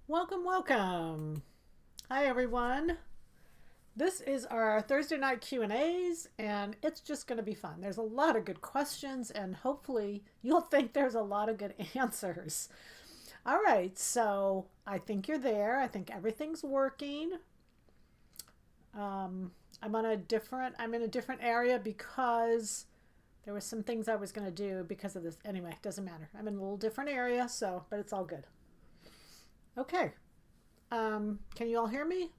Welcome, welcome. Hi, everyone. This is our Thursday night Q&As, and it's just going to be fun. There's a lot of good questions, and hopefully you'll think there's a lot of good answers. All right, so I think you're there. I think everything's working. I'm in a different area because there was some things I was going to do because of this. Anyway, it doesn't matter. I'm in a little different area, but it's all good. Okay. Can you all hear me?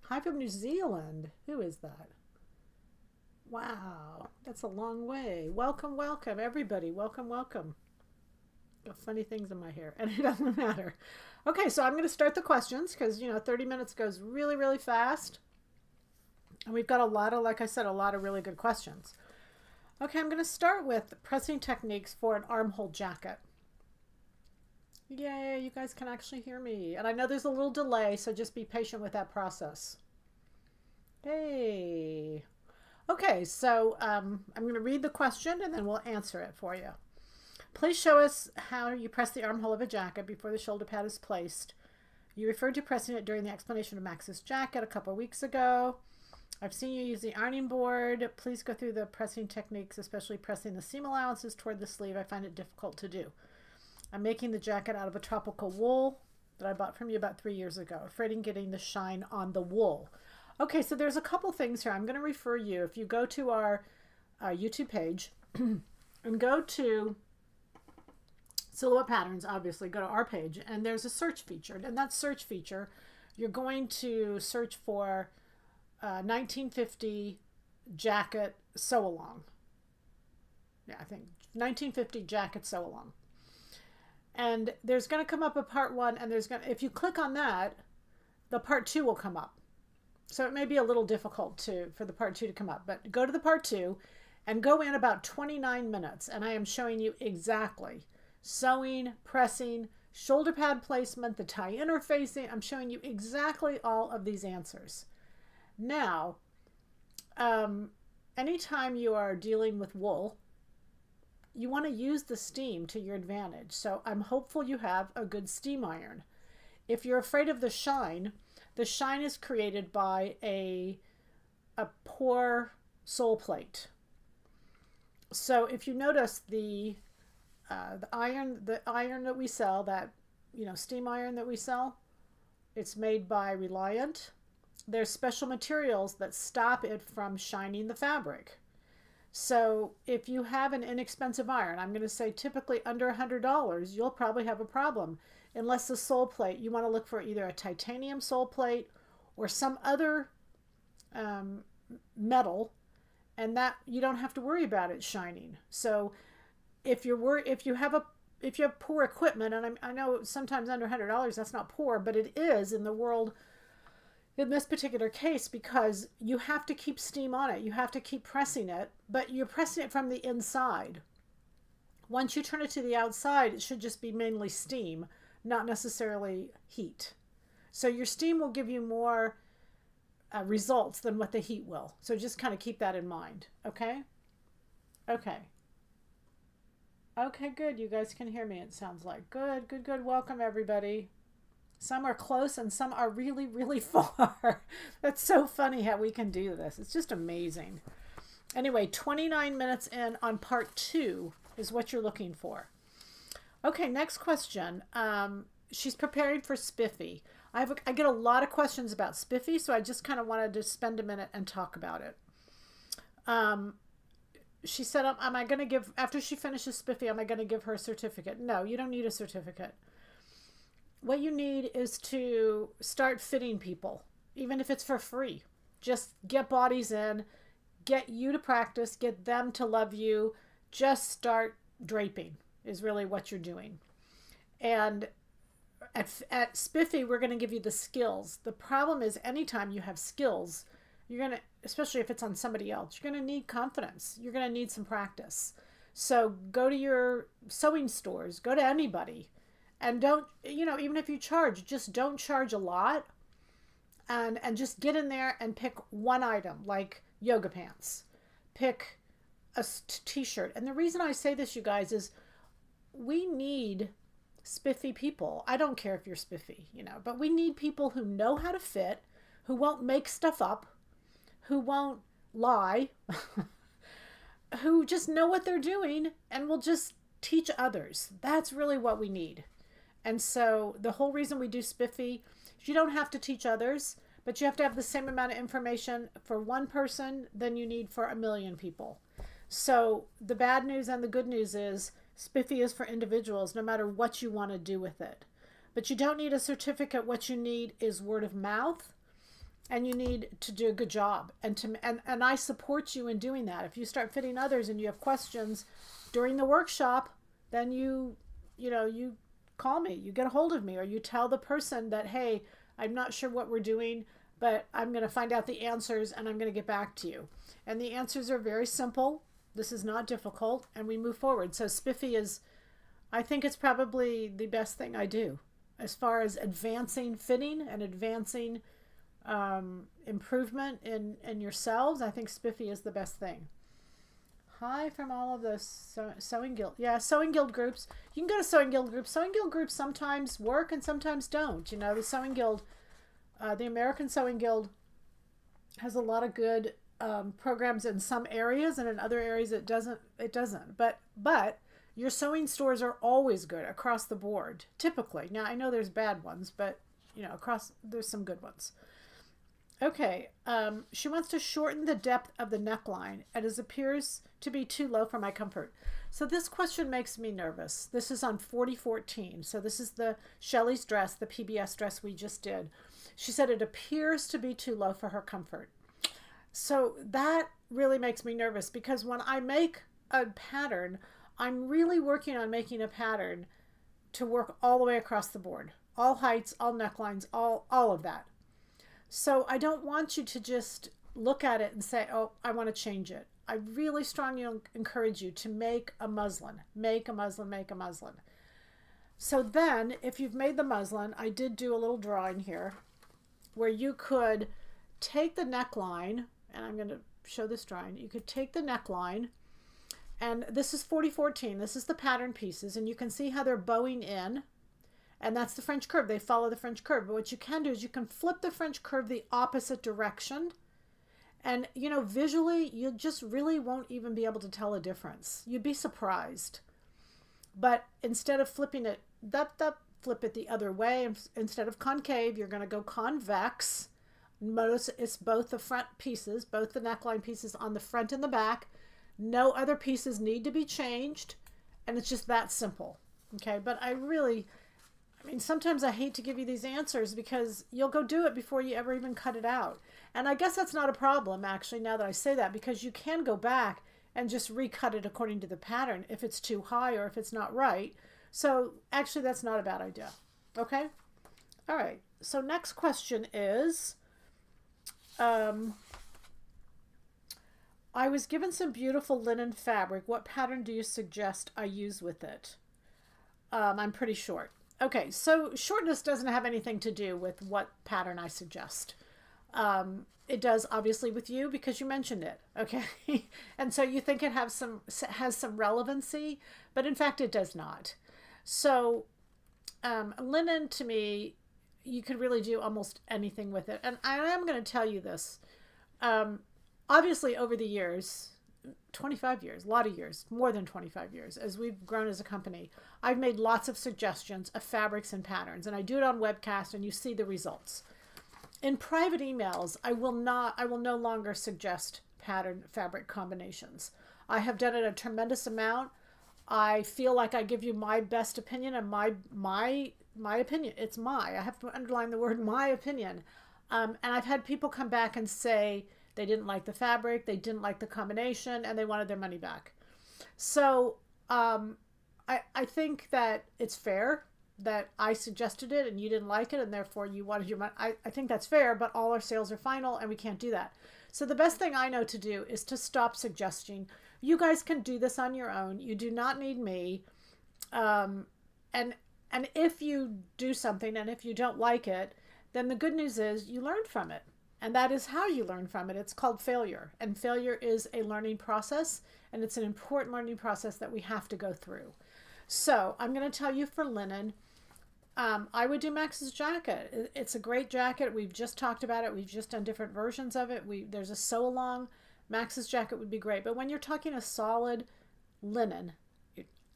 Hi from New Zealand. Who is that? Wow, that's a long way. Welcome, welcome, everybody. Welcome, welcome. Got funny things in my hair, and it doesn't matter. Okay, so I'm going to start the questions because, 30 minutes goes really, really fast. And we've got like I said, a lot of really good questions. Okay, I'm going to start with pressing techniques for an armhole jacket. Yay, you guys can actually hear me. And I know there's a little delay, so just be patient with that process. Hey. Okay, so I'm going to read the question and then we'll answer it for you. Please show us how you press the armhole of a jacket before the shoulder pad is placed. You referred to pressing it during the explanation of Max's jacket a couple weeks ago. I've seen you use the ironing board. Please go through the pressing techniques, especially pressing the seam allowances toward the sleeve. I find it difficult to do. I'm making the jacket out of a tropical wool that I bought from you about 3 years ago. Afraid of getting the shine on the wool. Okay, so there's a couple things here. I'm going to refer you, if you go to our YouTube page and go to Silhouette Patterns, obviously, go to our page, and there's a search feature. And that search feature, you're going to search for 1950 jacket sew along. Yeah, I think 1950 jacket sew along. And there's going to come up a part 1, and if you click on that, the part 2 will come up. So it may be a little difficult for the part 2 to come up, but go to the part 2 and go in about 29 minutes, and I am showing you exactly sewing, pressing, shoulder pad placement, the tie interfacing. I'm showing you exactly all of these answers. Now, anytime you are dealing with wool, you want to use the steam to your advantage. So I'm hopeful you have a good steam iron. If you're afraid of the shine is created by a poor sole plate. So if you notice the iron that we sell, that steam iron that we sell, it's made by Reliant. There's special materials that stop it from shining the fabric. So if you have an inexpensive iron, I'm going to say typically under $100, you'll probably have a problem. Unless the sole plate, you want to look for either a titanium sole plate or some other metal, and that you don't have to worry about it shining. So if you have poor equipment, and I know sometimes under $100 that's not poor, but it is in the world in this particular case, because you have to keep steam on it. You have to keep pressing it, but you're pressing it from the inside. Once you turn it to the outside, it should just be mainly steam, not necessarily heat. So your steam will give you more results than what the heat will. So just kind of keep that in mind. Okay? Okay. Okay, good. You guys can hear me, it sounds like. Good, good, good. Welcome, everybody. Some are close and some are really, really far. That's so funny how we can do this. It's just amazing. Anyway, 29 minutes in on part 2 is what you're looking for. Okay, next question. She's preparing for SPIFFY. I get a lot of questions about SPIFFY, so I just kind of wanted to spend a minute and talk about it. She said, am I going to give, after she finishes SPIFFY, am I going to give her a certificate? No, you don't need a certificate. What you need is to start fitting people, even if it's for free. Just get bodies in, get you to practice, get them to love you. Just start draping is really what you're doing. And at SPIFFY, we're going to give you the skills. The problem is anytime you have skills, you're going to, especially if it's on somebody else, you're going to need confidence. You're going to need some practice. So go to your sewing stores, go to anybody. And don't, even if you charge, just don't charge a lot, and just get in there and pick one item, like yoga pants. Pick a t-shirt. And the reason I say this, you guys, is we need spiffy people. I don't care if you're spiffy, you know, but we need people who know how to fit, who won't make stuff up, who won't lie, who just know what they're doing and will just teach others. That's really what we need. And so the whole reason we do spiffy, you don't have to teach others, but you have to have the same amount of information for one person than you need for a million people. So the bad news and the good news is spiffy is for individuals, no matter what you want to do with it. But you don't need a certificate. What you need is word of mouth, and you need to do a good job. And I support you in doing that. If you start fitting others and you have questions during the workshop, then you call me, you get a hold of me, or you tell the person that, hey, I'm not sure what we're doing, but I'm going to find out the answers and I'm going to get back to you. And the answers are very simple. This is not difficult, and we move forward. So spiffy is, I think it's probably the best thing I do as far as advancing fitting and advancing improvement in yourselves. I think spiffy is the best thing. Hi from all of the sewing guild. Yeah, sewing guild groups. You can go to sewing guild groups. Sewing guild groups sometimes work and sometimes don't. You know, the sewing guild, the American Sewing Guild has a lot of good programs in some areas, and in other areas it doesn't. But your sewing stores are always good across the board, typically. Now I know there's bad ones, but you know, there's some good ones. Okay, she wants to shorten the depth of the neckline, and it appears to be too low for my comfort. So this question makes me nervous. This is on 4014. So this is the Shelley's dress, the PBS dress we just did. She said it appears to be too low for her comfort. So that really makes me nervous, because when I make a pattern, I'm really working on making a pattern to work all the way across the board. All heights, all necklines, all of that. So I don't want you to just look at it and say, oh, I want to change it. I really strongly encourage you to make a muslin. Make a muslin, make a muslin. So then, if you've made the muslin, I did do a little drawing here where you could take the neckline, and I'm going to show this drawing. You could take the neckline, and this is 4014. This is the pattern pieces, and you can see how they're bowing in. And that's the French curve. They follow the French curve. But what you can do is you can flip the French curve the opposite direction. And, you know, visually, you just really won't even be able to tell a difference. You'd be surprised. But instead of flipping it, flip it the other way. Instead of concave, you're going to go convex. Notice it's both the front pieces, both the neckline pieces on the front and the back. No other pieces need to be changed. And it's just that simple. Okay, but I mean, sometimes I hate to give you these answers because you'll go do it before you ever even cut it out. And I guess that's not a problem, actually, now that I say that, because you can go back and just recut it according to the pattern if it's too high or if it's not right. So actually, that's not a bad idea. Okay? All right. So next question is, I was given some beautiful linen fabric. What pattern do you suggest I use with it? I'm pretty short. Okay, so shortness doesn't have anything to do with what pattern I suggest. It does, obviously, with you because you mentioned it, okay? And so you think it has some relevancy, but in fact it does not. So linen, to me, you could really do almost anything with it. And I am going to tell you this. Obviously, over the years, 25 years, a lot of years, more than 25 years, as we've grown as a company, I've made lots of suggestions of fabrics and patterns, and I do it on webcast, and you see the results. In private emails, I will no longer suggest pattern fabric combinations. I have done it a tremendous amount. I feel like I give you my best opinion, and my opinion. It's I have to underline the word my opinion. And I've had people come back and say they didn't like the fabric, they didn't like the combination, and they wanted their money back. So I think that it's fair that I suggested it and you didn't like it and therefore you wanted your money. I think that's fair, but all our sales are final and we can't do that. So the best thing I know to do is to stop suggesting. You guys can do this on your own. You do not need me. And if you do something and if you don't like it, then the good news is you learned from it. And that is how you learn from it. It's called failure. And failure is a learning process. And it's an important learning process that we have to go through. So I'm going to tell you for linen, I would do Max's jacket. It's a great jacket. We've just talked about it. We've just done different versions of it. There's a sew along. Max's jacket would be great. But when you're talking a solid linen,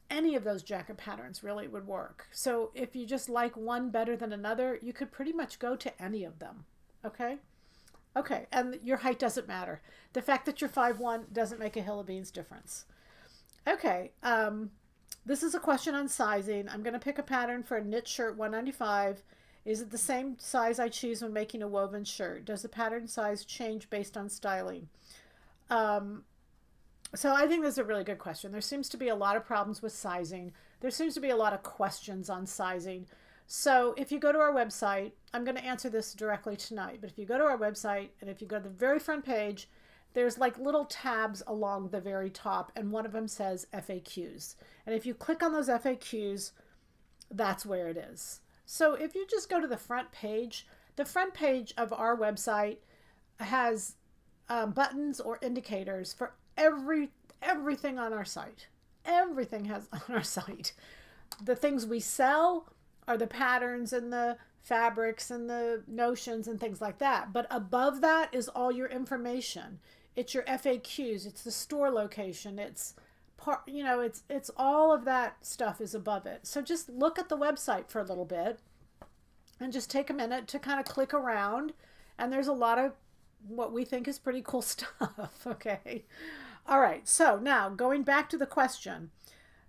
any of those jacket patterns really would work. So if you just like one better than another, you could pretty much go to any of them. Okay? Okay, and your height doesn't matter. The fact that you're 5'1" doesn't make a hill of beans difference. Okay, this is a question on sizing. I'm going to pick a pattern for a knit shirt, 195. Is it the same size I choose when making a woven shirt? Does the pattern size change based on styling? So I think this is a really good question. There seems to be a lot of problems with sizing. There seems to be a lot of questions on sizing. So if you go to our website, I'm going to answer this directly tonight, but if you go to our website and if you go to the very front page, there's like little tabs along the very top, and one of them says FAQs. And if you click on those FAQs, that's where it is. So if you just go to the front page of our website has buttons or indicators for everything on our site. Everything has on our site. The things we sell are the patterns and the fabrics and the notions and things like that. But above that is all your information. It's your FAQs. It's the store location. It's it's all of that stuff is above it. So just look at the website for a little bit and just take a minute to kind of click around. And there's a lot of what we think is pretty cool stuff. Okay. All right. So now going back to the question,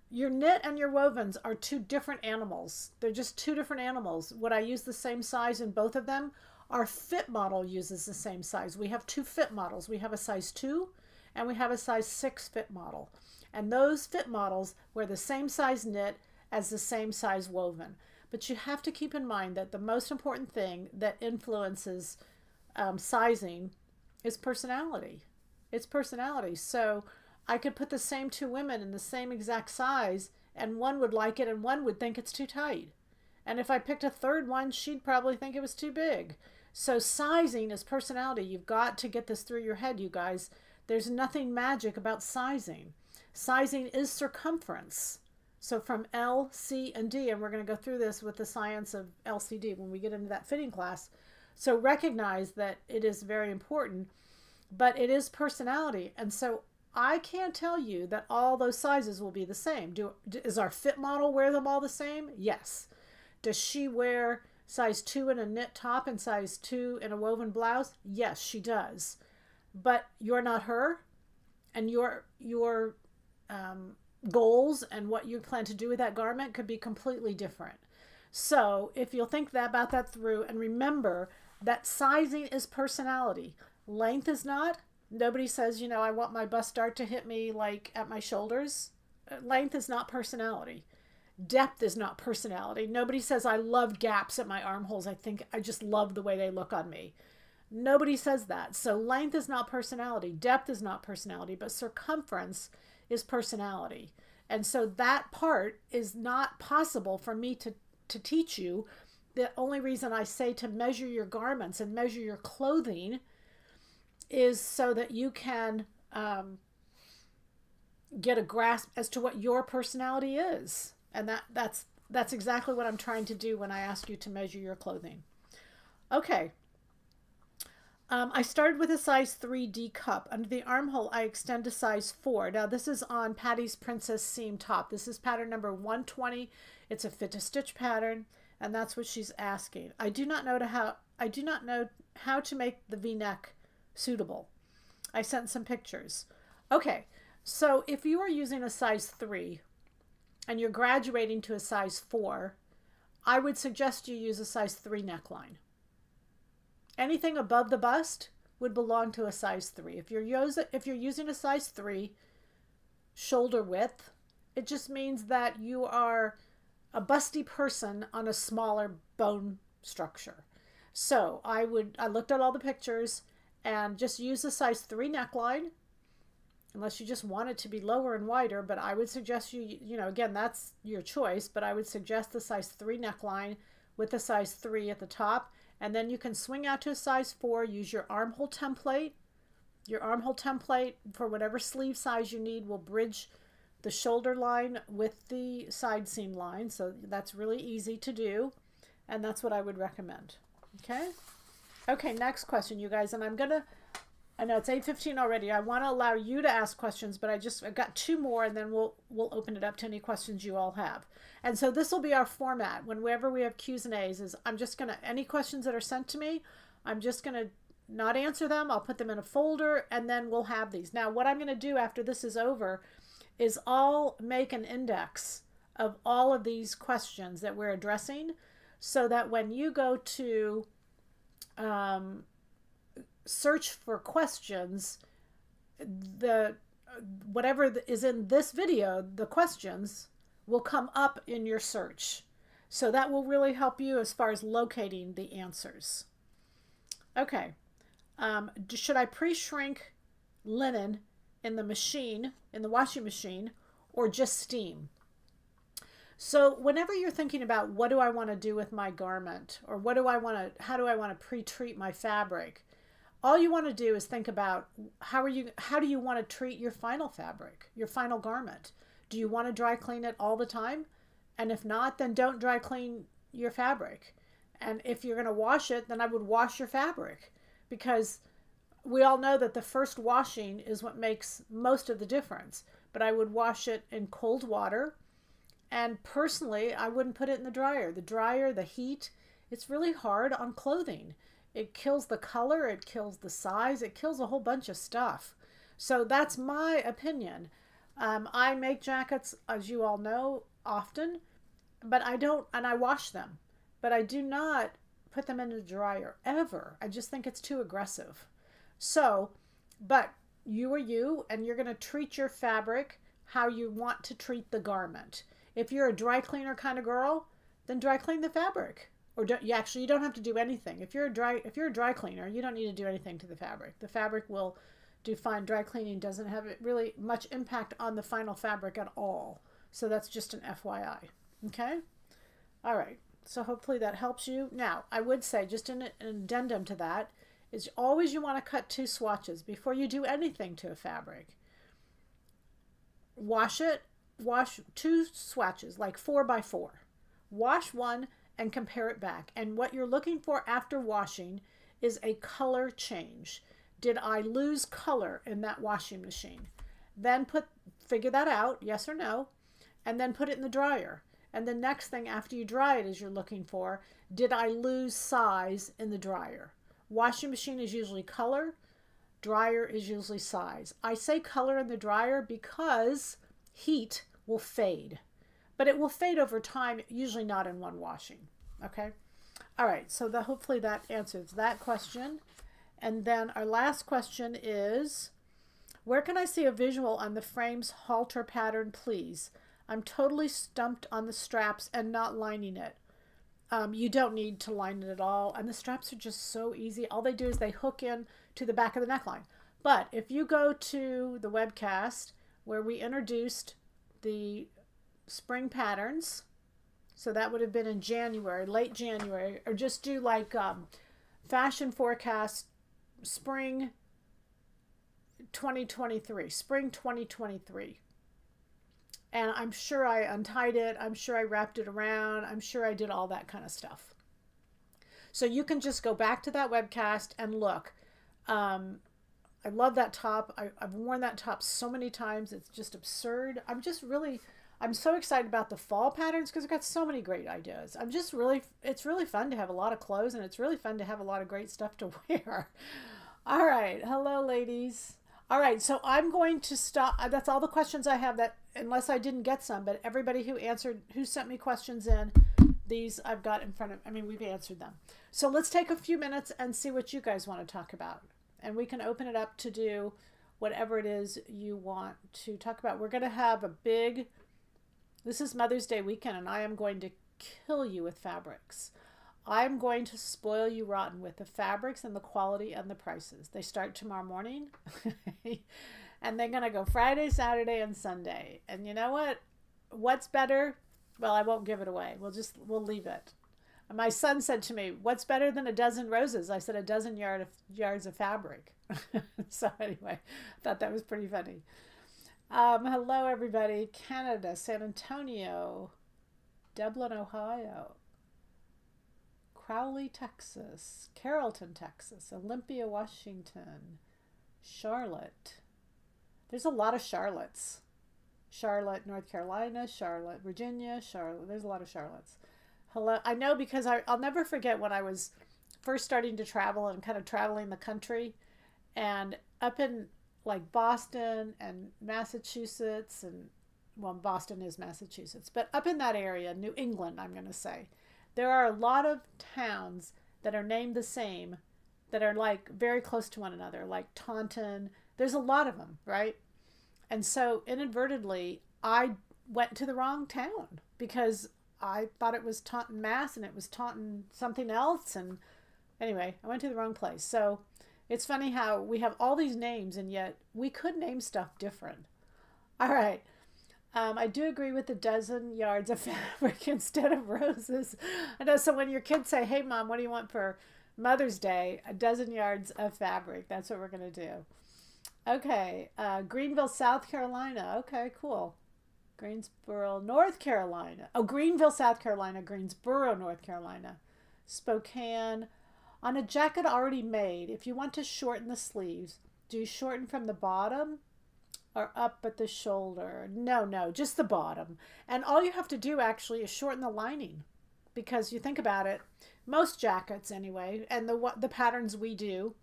your knit and your wovens are two different animals. They're just two different animals. Would I use the same size in both of them? Our fit model uses the same size. We have two fit models. We have a size 2 and we have a size 6 fit model. And those fit models wear the same size knit as the same size woven. But you have to keep in mind that the most important thing that influences sizing is personality. It's personality. So I could put the same two women in the same exact size and one would like it and one would think it's too tight. And if I picked a third one, she'd probably think it was too big. So sizing is personality. You've got to get this through your head, you guys. There's nothing magic about sizing. Sizing is circumference. So from L, C, and D, and we're going to go through this with the science of LCD when we get into that fitting class. So recognize that it is very important, but it is personality. And so I can't tell you that all those sizes will be the same. Does our fit model wear them all the same? Yes. Does she wear size 2 in a knit top and size 2 in a woven blouse? Yes, she does. But you're not her, and your goals and what you plan to do with that garment could be completely different. So if you'll think about that through, and remember that sizing is personality. Length is not. Nobody says, I want my bust dart to hit me like at my shoulders. Length is not personality. Depth is not personality. Nobody says, I love gaps at my armholes. I just love the way they look on me. Nobody says that. So length is not personality. Depth is not personality, but circumference is personality. And so that part is not possible for me to teach you. The only reason I say to measure your garments and measure your clothing is so that you can get a grasp as to what your personality is. And that's exactly what I'm trying to do when I ask you to measure your clothing. Okay. I started with a size 3D cup. Under the armhole, I extend to size 4. Now, this is on Patty's Princess Seam Top. This is pattern number 120. It's a fit to stitch pattern, and that's what she's asking. I do not know how to make the V-neck suitable. I sent some pictures. Okay, so if you are using a size 3 and you're graduating to a size 4, I would suggest you use a size 3 neckline. Anything above the bust would belong to a size 3. If you're using a size 3 shoulder width, it just means that you are a busty person on a smaller bone structure. So I looked at all the pictures and just use a size 3 neckline, unless you just want it to be lower and wider. But I would suggest again, that's your choice, but I would suggest the size 3 neckline with a size 3 at the top. And then you can swing out to a size 4, use your armhole template. Your armhole template for whatever sleeve size you need will bridge the shoulder line with the side seam line. So that's really easy to do. And that's what I would recommend. Okay. Okay, next question, you guys. And I know it's 8:15 already. I want to allow you to ask questions, but I've got 2 more, and then we'll open it up to any questions you all have. And so this will be our format. Whenever we have Q's and A's, is I'm just going to, any questions that are sent to me, I'm just going to not answer them. I'll put them in a folder, and then we'll have these. Now, what I'm going to do after this is over is I'll make an index of all of these questions that we're addressing, so that when you go to search for questions, whatever is in this video, the questions will come up in your search. So that will really help you as far as locating the answers. Okay. Should I pre-shrink linen in the machine, in the washing machine, or just steam? So whenever you're thinking about what do I want to do with my garment, or how do I want to pre-treat my fabric, all you want to do is think about how do you want to treat your final fabric, your final garment? Do you want to dry clean it all the time? And if not, then don't dry clean your fabric. And if you're going to wash it, then I would wash your fabric, because we all know that the first washing is what makes most of the difference. But I would wash it in cold water. And personally, I wouldn't put it in the dryer. The dryer, the heat, it's really hard on clothing. It kills the color, it kills the size, it kills a whole bunch of stuff. So that's my opinion. I make jackets, as you all know, often, but I wash them, but I do not put them in the dryer ever. I just think it's too aggressive. So, but you are you, and you're going to treat your fabric how you want to treat the garment. If you're a dry cleaner kind of girl, then dry clean the fabric. Or you don't have to do anything. If you're a dry cleaner, you don't need to do anything to the fabric. The fabric will do fine. Dry cleaning doesn't have really much impact on the final fabric at all. So that's just an FYI. Okay? All right. So hopefully that helps you. Now, I would say, just an addendum to that, is always you want to cut 2 swatches before you do anything to a fabric. Wash 2 swatches, like 4x4. Wash one and compare it back. And what you're looking for after washing is a color change. Did I lose color in that washing machine? Then figure that out, yes or no, and then put it in the dryer. And the next thing after you dry it is you're looking for, did I lose size in the dryer? Washing machine is usually color, dryer is usually size. I say color in the dryer because heat will fade. But it will fade over time, usually not in one washing. Okay? All right, so hopefully that answers that question. And then our last question is, where can I see a visual on the frame's halter pattern, please? I'm totally stumped on the straps and not lining it. You don't need to line it at all. And the straps are just so easy. All they do is they hook in to the back of the neckline. But if you go to the webcast where we introduced the spring patterns, so that would have been in January, late January, or just do like fashion forecast spring 2023, spring 2023. And I'm sure I untied it, I'm sure I wrapped it around, I'm sure I did all that kind of stuff. So you can just go back to that webcast and look. I love that top. I've worn that top so many times, it's just absurd. I'm so excited about the fall patterns because I've got so many great ideas. It's really fun to have a lot of clothes, and it's really fun to have a lot of great stuff to wear. All right. Hello, ladies. All right. So I'm going to stop. That's all the questions I have, that unless I didn't get some, but everybody who sent me questions in, these I've got in front of, we've answered them. So let's take a few minutes and see what you guys want to talk about. And we can open it up to do whatever it is you want to talk about. We're going to have this is Mother's Day weekend, and I am going to kill you with fabrics. I'm going to spoil you rotten with the fabrics and the quality and the prices. They start tomorrow morning, and they're going to go Friday, Saturday, and Sunday. And you know what? What's better? Well, I won't give it away. We'll leave it. My son said to me, what's better than a dozen roses? I said, a dozen yards of fabric. So anyway, I thought that was pretty funny. Hello, everybody. Canada, San Antonio, Dublin, Ohio, Crowley, Texas, Carrollton, Texas, Olympia, Washington, Charlotte. There's a lot of Charlottes. Charlotte, North Carolina, Charlotte, Virginia, Charlotte. There's a lot of Charlottes. Hello. I know because I'll never forget when I was first starting to travel and kind of traveling the country, and up in like Boston and Massachusetts, and well, Boston is Massachusetts, but up in that area, New England, I'm going to say, there are a lot of towns that are named the same that are like very close to one another, like Taunton. There's a lot of them, right? And so inadvertently, I went to the wrong town because I thought it was Taunton, Mass, and it was Taunton something else. And anyway, I went to the wrong place. So it's funny how we have all these names and yet we could name stuff different. All right. I do agree with the dozen yards of fabric instead of roses. I know. So when your kids say, "Hey, Mom, what do you want for Mother's Day?" A dozen yards of fabric. That's what we're going to do. Okay. Greenville, South Carolina. Okay, cool. Greensboro, North Carolina. Oh, Greenville, South Carolina. Greensboro, North Carolina. Spokane. On a jacket already made, if you want to shorten the sleeves, do you shorten from the bottom or up at the shoulder? No, no, just the bottom. And all you have to do actually is shorten the lining, because you think about it, most jackets anyway, and the patterns we do,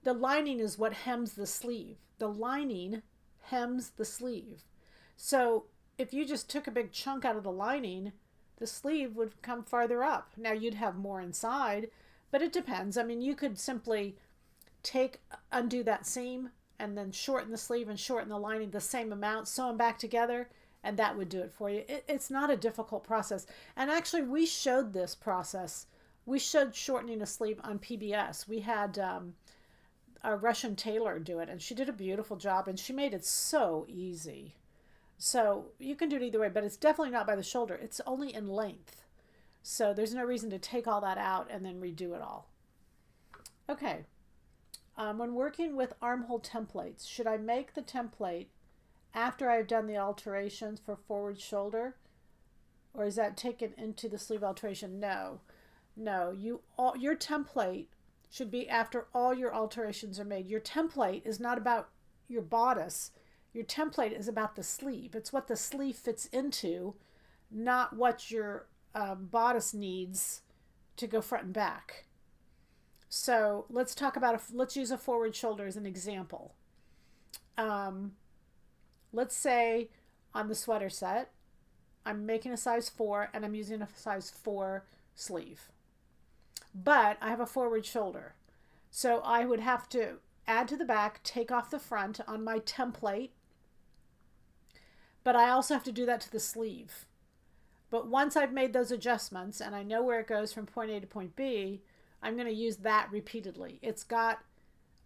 the lining is what hems the sleeve. The lining hems the sleeve. So if you just took a big chunk out of the lining, the sleeve would come farther up. Now you'd have more inside, but it depends. I mean, you could simply undo that seam and then shorten the sleeve and shorten the lining the same amount, sew them back together, and that would do it for you. It's not a difficult process. And actually, we showed this process. We showed shortening a sleeve on PBS. We had a Russian tailor do it, and she did a beautiful job, and she made it so easy. So you can do it either way, but it's definitely not by the shoulder. It's only in length. So there's no reason to take all that out and then redo it all. Okay. When working with armhole templates, should I make the template after I've done the alterations for forward shoulder? Or is that taken into the sleeve alteration? No. No. Your template should be after all your alterations are made. Your template is not about your bodice. Your template is about the sleeve. It's what the sleeve fits into, not what your bodice needs to go front and back. So let's talk about, let's use a forward shoulder as an example. Let's say on the sweater set, I'm making a size 4 and I'm using a size 4 sleeve. But I have a forward shoulder. So I would have to add to the back, take off the front on my template, but I also have to do that to the sleeve. But once I've made those adjustments and I know where it goes from point A to point B, I'm going to use that repeatedly.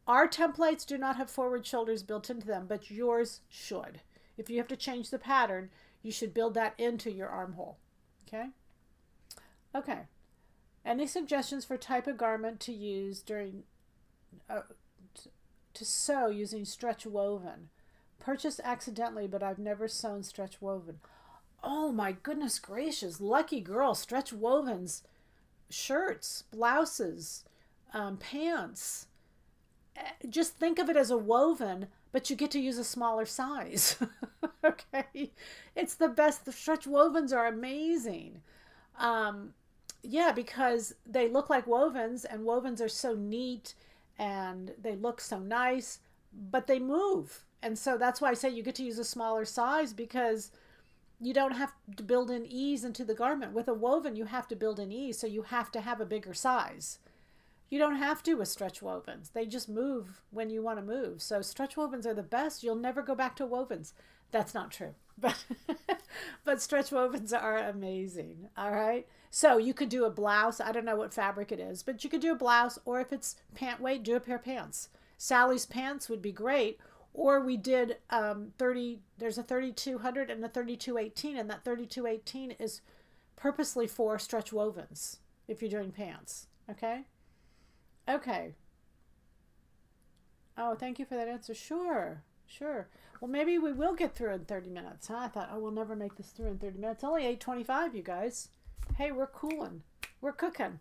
Our templates do not have forward shoulders built into them, but yours should. If you have to change the pattern, you should build that into your armhole. Okay? Okay. Any suggestions for type of garment to use during to sew using stretch woven? Purchased accidentally, but I've never sewn stretch woven. Oh my goodness gracious, lucky girl. Stretch wovens, shirts, blouses, pants. Just think of it as a woven, but you get to use a smaller size. Okay, it's the best. The stretch wovens are amazing. Yeah, because they look like wovens, and wovens are so neat and they look so nice, but they move. And so that's why I say you get to use a smaller size, because you don't have to build in ease into the garment. With a woven, you have to build in ease, so you have to have a bigger size. You don't have to with stretch wovens. They just move when you want to move. So stretch wovens are the best. You'll never go back to wovens. That's not true. But but stretch wovens are amazing. All right. So you could do a blouse. I don't know what fabric it is, but you could do a blouse, or if it's pant weight, do a pair of pants. Sally's pants would be great. Or we did there's a 3200 and a 3218, and that 3218 is purposely for stretch wovens if you're doing pants. Okay? Okay. Oh, thank you for that answer. Sure. Sure. Well, maybe we will get through in 30 minutes, huh? I thought, oh, we'll never make this through in 30 minutes. Only 8:25, you guys. Hey, we're cooling. We're cooking.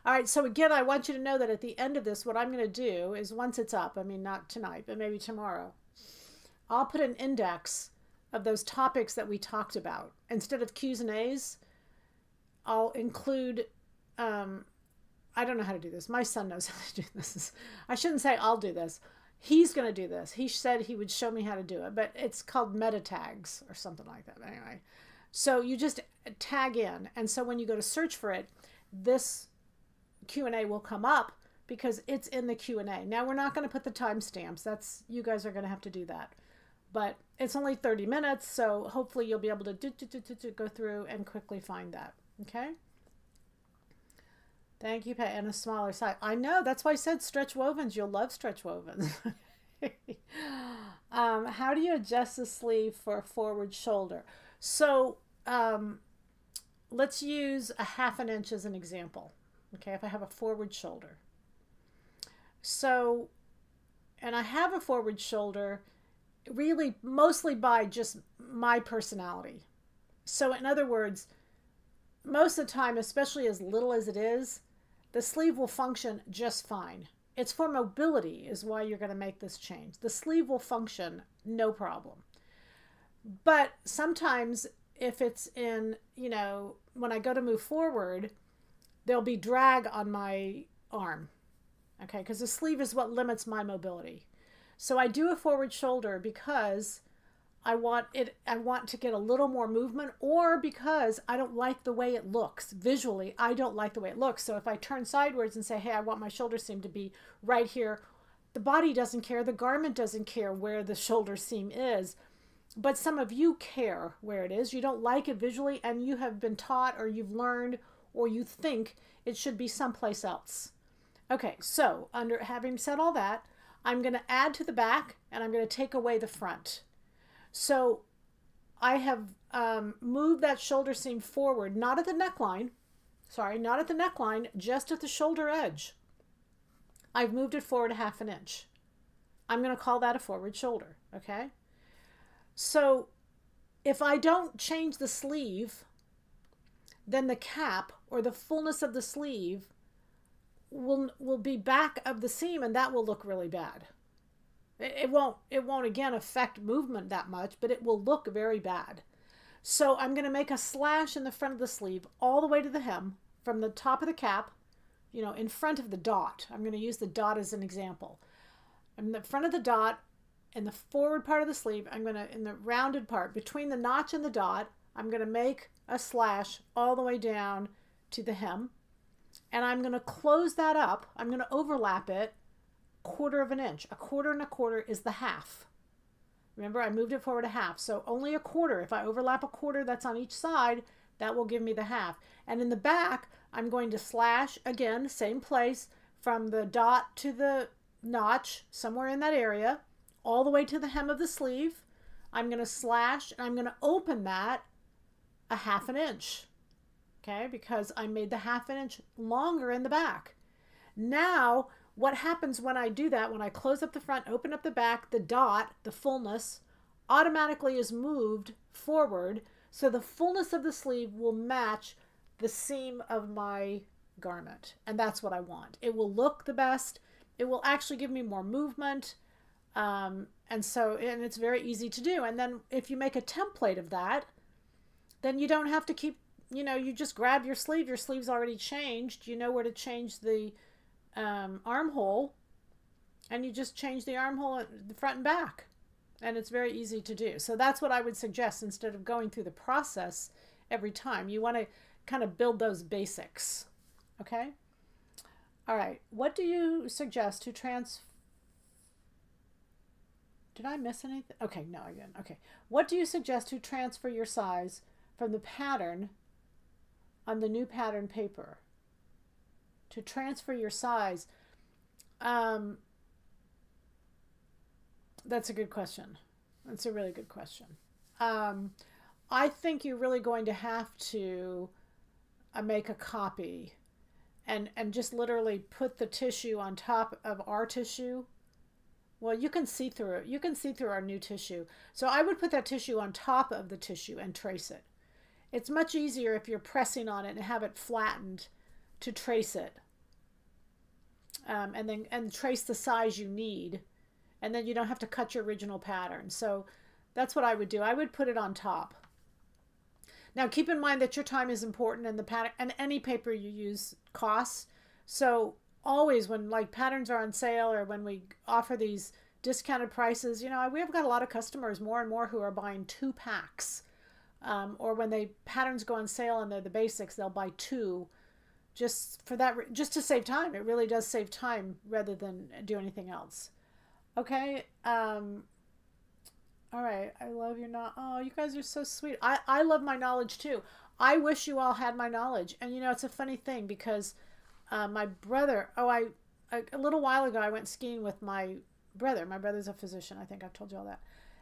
All right, so again, I want you to know that at the end of this, what I'm going to do is once it's up, I mean, not tonight, but maybe tomorrow, I'll put an index of those topics that we talked about. Instead of Q's and A's, I'll include, I don't know how to do this. My son knows how to do this. I shouldn't say I'll do this. He's going to do this. He said he would show me how to do it, but it's called meta tags or something like that. Anyway, so you just tag in. And so when you go to search for it, this Q&A will come up because it's in the Q&A. Now, we're not going to put the timestamps. That's, you guys are going to have to do that. But it's only 30 minutes, so hopefully you'll be able to go through and quickly find that. Okay? Thank you, Pat. And a smaller size. I know. That's why I said stretch wovens. You'll love stretch wovens. How do you adjust the sleeve for a forward shoulder? So let's use a 1/2 inch as an example. Okay, if I have a forward shoulder. So, and I have a forward shoulder really mostly by just my personality. So in other words, most of the time, especially as little as it is, the sleeve will function just fine. It's for mobility is why you're going to make this change. The sleeve will function no problem. But sometimes if it's in, you know, when I go to move forward, there'll be drag on my arm. Okay, because the sleeve is what limits my mobility. So I do a forward shoulder because I want to get a little more movement, or because I don't like the way it looks. Visually, I don't like the way it looks. So if I turn sideways and say, hey, I want my shoulder seam to be right here, the body doesn't care, the garment doesn't care where the shoulder seam is. But some of you care where it is. You don't like it visually, and you have been taught, or you've learned, or you think it should be someplace else. Okay, so under having said all that, I'm going to add to the back, and I'm going to take away the front. So I have moved that shoulder seam forward, not at the neckline, not at the neckline, just at the shoulder edge. I've moved it forward 1/2 inch. I'm going to call that a forward shoulder, okay? So if I don't change the sleeve, then the cap or the fullness of the sleeve will be back of the seam, and that will look really bad. It won't again affect movement that much, but it will look very bad. So I'm going to make a slash in the front of the sleeve all the way to the hem from the top of the cap, you know, in front of the dot. I'm going to use the dot as an example. In the front of the dot, in the forward part of the sleeve, I'm going to, in the rounded part between the notch and the dot, I'm going to make a slash all the way down to the hem. And I'm going to close that up. I'm going to overlap it 1/4 inch. 1/4 and 1/4 is the half. Remember, I moved it forward 1/2. So only 1/4. If I overlap 1/4 that's on each side, that will give me the half. And in the back, I'm going to slash, again, same place, from the dot to the notch, somewhere in that area, all the way to the hem of the sleeve. I'm going to slash, and I'm going to open that 1/2 inch. Okay, because I made the 1/2 inch longer in the back. Now, what happens when I do that, when I close up the front, open up the back, the dot, the fullness, automatically is moved forward, so the fullness of the sleeve will match the seam of my garment. And that's what I want. It will look the best. It will actually give me more movement. And it's very easy to do. And then if you make a template of that, then you don't have to keep, you know, you just grab your sleeve. Your sleeve's already changed. You know where to change the armhole, and you just change the armhole at the front and back, and it's very easy to do. So that's what I would suggest instead of going through the process every time. You want to kind of build those basics. Okay? All right. What do you suggest to Did I miss anything? Okay, no, I didn't. Okay. What do you suggest to transfer your size from the pattern on the new pattern paper? To transfer your size, that's a good question. That's a really good question. I think you're really going to have to make a copy and just literally put the tissue on top of our tissue Well, you can see through it. You can see through our new tissue. So I would put that tissue on top of the tissue and trace it. It's much easier if you're pressing on it and have it flattened to trace it. And trace the size you need. And then you don't have to cut your original pattern. So that's what I would do. I would put it on top. Now keep in mind that your time is important and the pattern and any paper you use costs. So always when like patterns are on sale or when we offer these discounted prices, you know, we have got a lot of customers more and more who are buying 2 packs. Or when they patterns go on sale and they're the basics, they'll buy 2 just for that, just to save time. It really does save time rather than do anything else. Okay. All right. I love your knowledge. Oh, you guys are so sweet. I love my knowledge too. I wish you all had my knowledge. And you know, it's a funny thing because my brother, a little while ago, I went skiing with my brother. My brother's a physician. I think I've told you all that.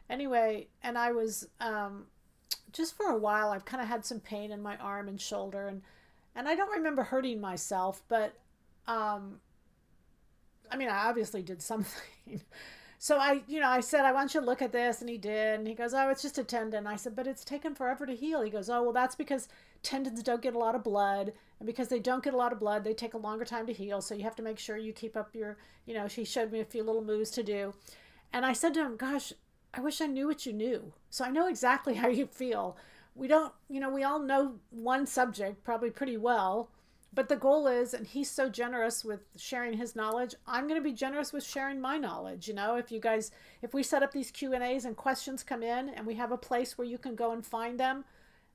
Anyway, and I was, just for a while, I've kind of had some pain in my arm and shoulder, and I don't remember hurting myself, but I mean, I obviously did something. So I said, I want you to look at this, and he did, and he goes, oh, it's just a tendon. I said, but it's taken forever to heal. He goes, oh, well, that's because tendons don't get a lot of blood, and because they don't get a lot of blood, they take a longer time to heal, so you have to make sure you keep up your, she showed me a few little moves to do. And I said to him, gosh, I wish I knew what you knew. So I know exactly how you feel. We don't, we all know one subject probably pretty well, but the goal is, and he's so generous with sharing his knowledge, I'm going to be generous with sharing my knowledge. If we set up these Q&As and questions come in and we have a place where you can go and find them,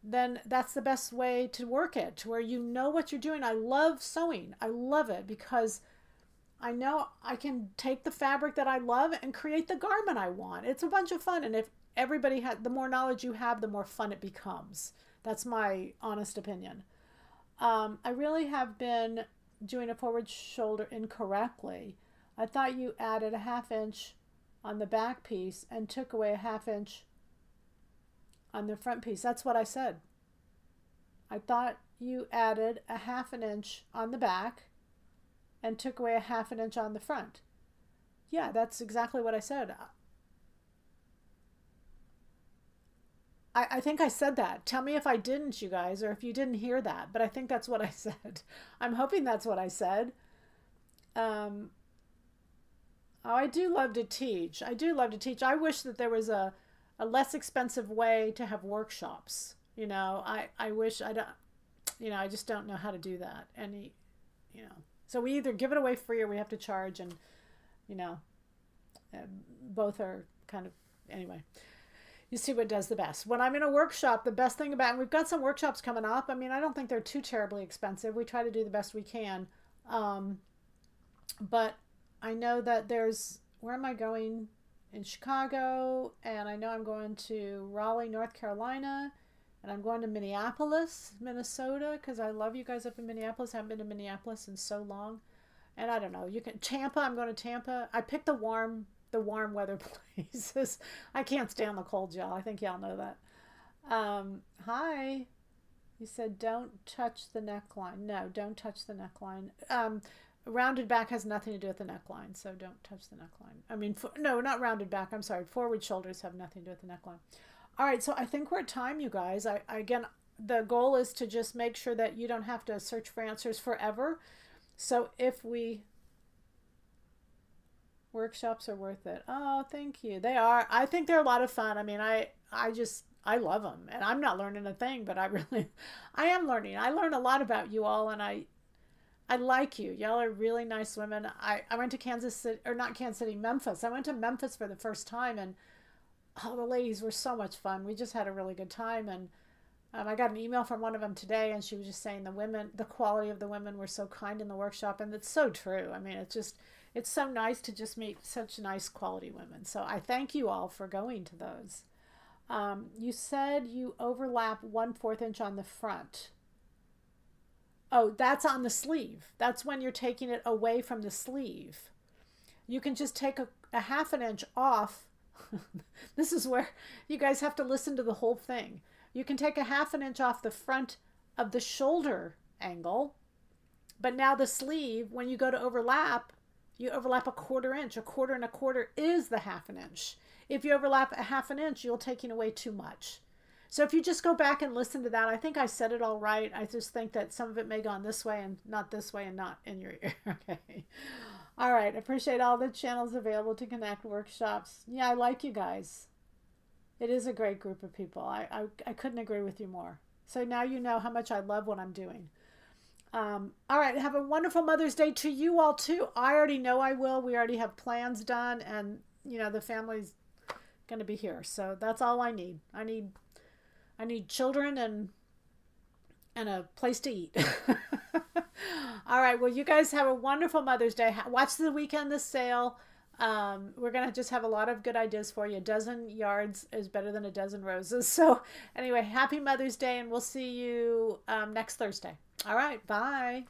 then that's the best way to work it, to where you know what you're doing. I love sewing. I love it because I know I can take the fabric that I love and create the garment I want. It's a bunch of fun. And if everybody the more knowledge you have, the more fun it becomes. That's my honest opinion. I really have been doing a forward shoulder incorrectly. I thought you added a 1/2 inch on the back piece and took away a 1/2 inch on the front piece. That's what I said. I thought you added a 1/2 inch on the back and took away a 1/2 inch on the front. Yeah, that's exactly what I said. I think I said that. Tell me if I didn't, you guys, or if you didn't hear that, but I think that's what I said. I'm hoping that's what I said. Oh, I do love to teach. I do love to teach. I wish that there was a less expensive way to have workshops. I wish I don't, I just don't know how to do that. So we either give it away free or we have to charge, and both are kind of, anyway, you see what does the best. When I'm in a workshop, the best thing about, and we've got some workshops coming up, I mean, I don't think they're too terribly expensive. We try to do the best we can. But I know that where am I going? In Chicago, and I know I'm going to Raleigh, North Carolina, and I'm going to Minneapolis, Minnesota, because I love you guys up in Minneapolis. I haven't been to Minneapolis in so long. And I don't know, Tampa, I'm going to Tampa. I picked the warm weather places. I can't stand the cold, y'all. I think y'all know that. Hi. You said don't touch the neckline. No, don't touch the neckline. Rounded back has nothing to do with the neckline, so don't touch the neckline. I mean, no, not rounded back. I'm sorry. Forward shoulders have nothing to do with the neckline. All right, so I think we're at time, you guys. Again, the goal is to just make sure that you don't have to search for answers forever. So workshops are worth it. Oh, thank you. They are. I think they're a lot of fun. I mean, I love them, and I'm not learning a thing, but I am learning. I learn a lot about you all, and I like you. Y'all are really nice women. I went to Kansas City, or not Kansas City, Memphis. I went to Memphis for the first time, and the ladies were so much fun. We just had a really good time, and I got an email from one of them today, and she was just saying the quality of the women were so kind in the workshop, and it's so true. I mean, it's so nice to just meet such nice quality women. So I thank you all for going to those. You said you overlap 1/4 inch on the front. Oh, that's on the sleeve. That's when you're taking it away from the sleeve. You can just take a 1/2 inch off. This is where you guys have to listen to the whole thing. You can take a 1/2 inch off the front of the shoulder angle, but now the sleeve, when you go to overlap, You overlap a 1/4 inch. A 1/4 and a 1/4 is the 1/2 inch. If you overlap a 1/2 inch, you're taking away too much. So if you just go back and listen to that, I think I said it all right. I just think that some of it may have gone this way and not this way and not in your ear. Okay. All right. I appreciate all the channels available to connect, workshops. Yeah, I like you guys. It is a great group of people. I couldn't agree with you more. So now you know how much I love what I'm doing. All right. Have a wonderful Mother's Day to you all too. I already know I will. We already have plans done, and you know, the family's going to be here. So that's all I need. I need children and a place to eat. All right. Well, you guys have a wonderful Mother's Day. Watch the weekend, the sale. We're going to just have a lot of good ideas for you. A dozen yards is better than a dozen roses. So anyway, happy Mother's Day, and we'll see you next Thursday. All right. Bye.